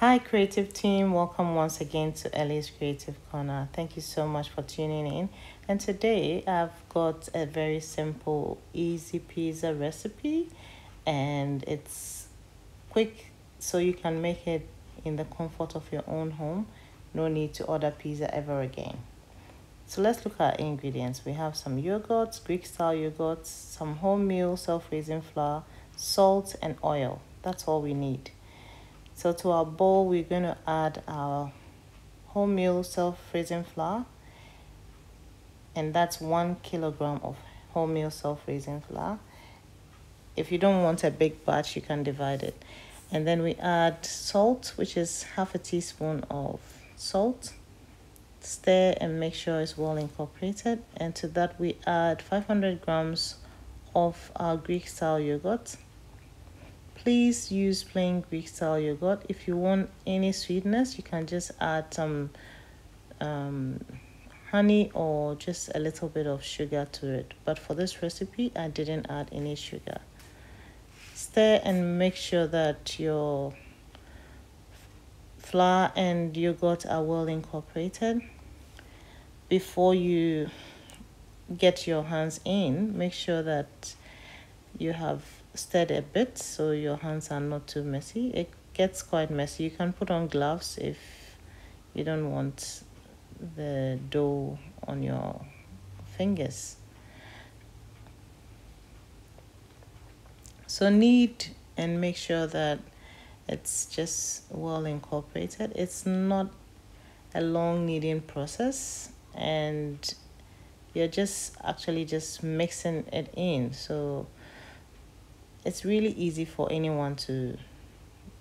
Hi, creative team. Welcome once again to Ellie's Creative Corner. Thank you so much for tuning in. And today I've got a very simple, easy pizza recipe, and it's quick so you can make it in the comfort of your own home. No need to order pizza ever again. So let's look at ingredients. We have some yogurt, Greek style yogurt, some wholemeal self-raising flour, salt, and oil. That's all we need. So to our bowl, we're going to add our wholemeal self-raising flour, and that's 1 kilogram of wholemeal self-raising flour. If you don't want a big batch, you can divide it. And then we add salt, which is half a teaspoon of salt. Stir and make sure it's well incorporated. And to that, we add 500 grams of our Greek style yogurt. Please use plain Greek style yogurt. If you want any sweetness, you can just add some honey or just a little bit of sugar to it. But for this recipe, I didn't add any sugar. Stir and make sure that your flour and yogurt are well incorporated. Before you get your hands in, make sure that you have stirred a bit so your hands are not too messy. It gets quite messy. You can put on gloves if you don't want the dough on your fingers. So knead and make sure that it's just well incorporated. It's not a long kneading process, and you're just actually just mixing it in. So it's really easy for anyone to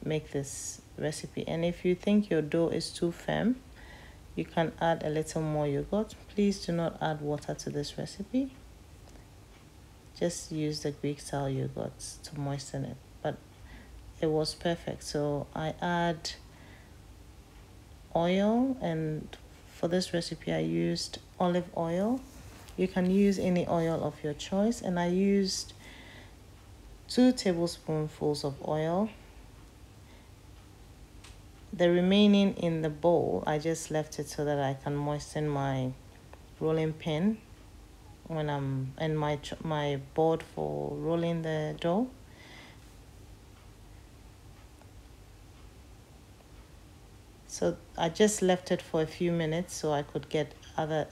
make this recipe. And if you think your dough is too firm, you can add a little more yogurt. Please do not add water to this recipe. Just use the Greek style yogurt to moisten it. But it was perfect. So I add oil, and for this recipe I used olive oil. You can use any oil of your choice, and I used 2 tablespoonfuls of oil. The remaining in the bowl, I just left it so that I can moisten my rolling pin when I'm in my board for rolling the dough. So I just left it for a few minutes so I could get other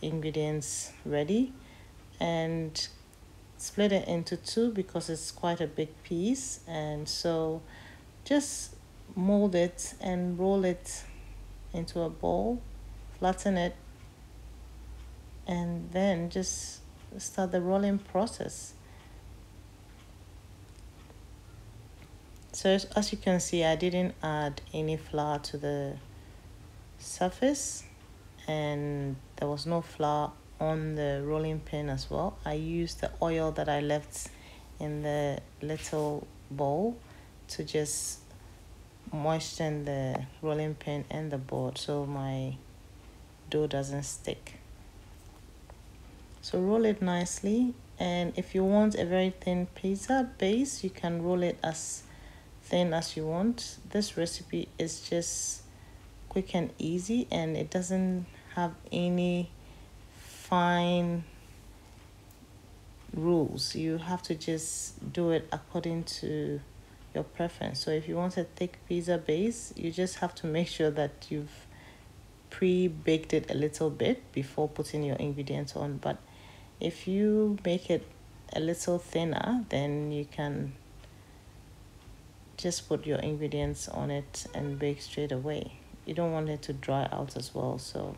ingredients ready, and split it into 2 because it's quite a big piece. And so just mold it and roll it into a bowl, flatten it, and then just start the rolling process. So as you can see, I didn't add any flour to the surface, and there was no flour on the rolling pin as well. I used the oil that I left in the little bowl to just moisten the rolling pin and the board so my dough doesn't stick. So roll it nicely, and if you want a very thin pizza base, you can roll it as thin as you want. This recipe is just quick and easy, and it doesn't have any fine rules. You have to just do it according to your preference. So if you want a thick pizza base, you just have to make sure that you've pre-baked it a little bit before putting your ingredients on. But if you make it a little thinner, then you can just put your ingredients on it and bake straight away. You don't want it to dry out as well, so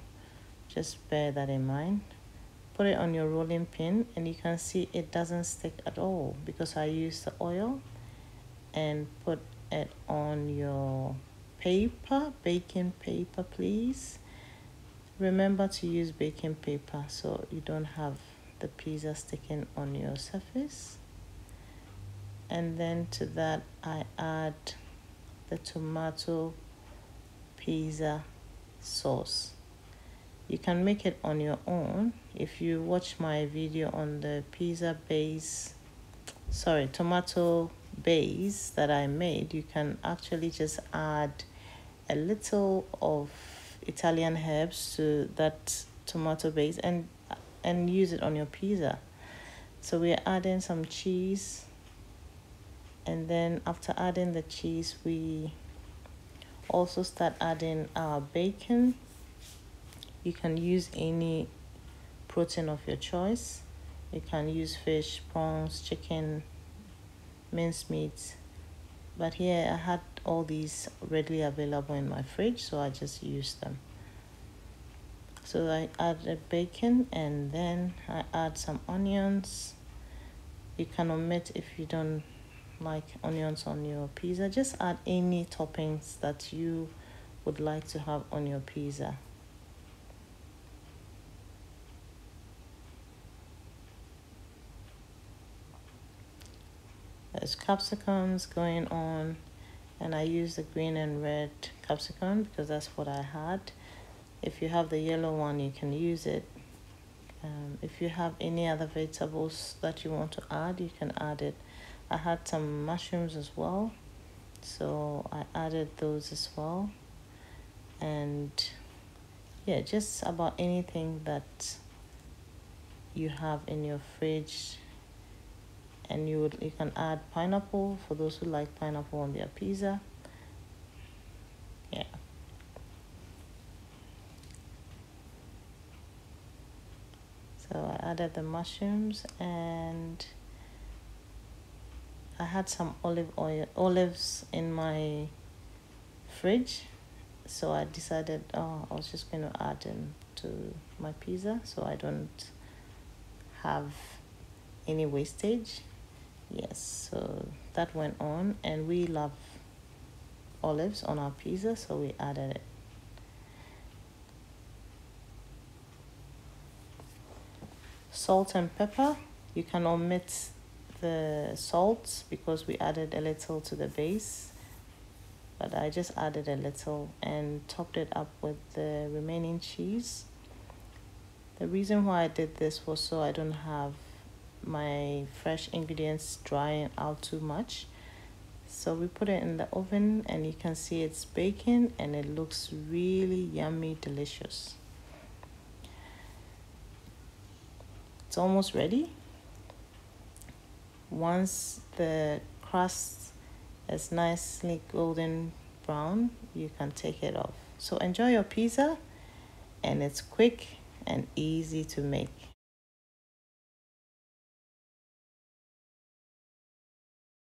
just bear that in mind. Put it on your rolling pin, and you can see it doesn't stick at all because I used the oil. And put it on your paper, baking paper, please. Remember to use baking paper so you don't have the pizza sticking on your surface. And then to that I add the tomato pizza sauce. You can make it on your own. If you watch my video on the tomato base that I made, you can actually just add a little of Italian herbs to that tomato base and use it on your pizza. So we're adding some cheese, and then after adding the cheese, we also start adding our bacon. You can use any protein of your choice. You can use fish, prawns, chicken, mincemeat. But here I had all these readily available in my fridge, so I just used them. So I added bacon, and then I add some onions. You can omit if you don't like onions on your pizza. Just add any toppings that you would like to have on your pizza. There's capsicums going on, and I use the green and red capsicum because that's what I had. If you have the yellow one, you can use it. If you have any other vegetables that you want to add, you can add it. I had some mushrooms as well, so I added those as well. And yeah, just about anything that you have in your fridge. And you can add pineapple for those who like pineapple on their pizza. Yeah. So I added the mushrooms, and I had some olives in my fridge. So I decided, I was just going to add them to my pizza so I don't have any wastage. Yes, so that went on, and we love olives on our pizza, so we added it. Salt and pepper, you can omit the salt because we added a little to the base, but I just added a little and topped it up with the remaining cheese. The reason why I did this was so I don't have my fresh ingredients drying out too much. So we put it in the oven, and you can see it's baking, and it looks really yummy, delicious. It's almost ready. Once the crust is nicely golden brown, you can take it off. So enjoy your pizza, and it's quick and easy to make.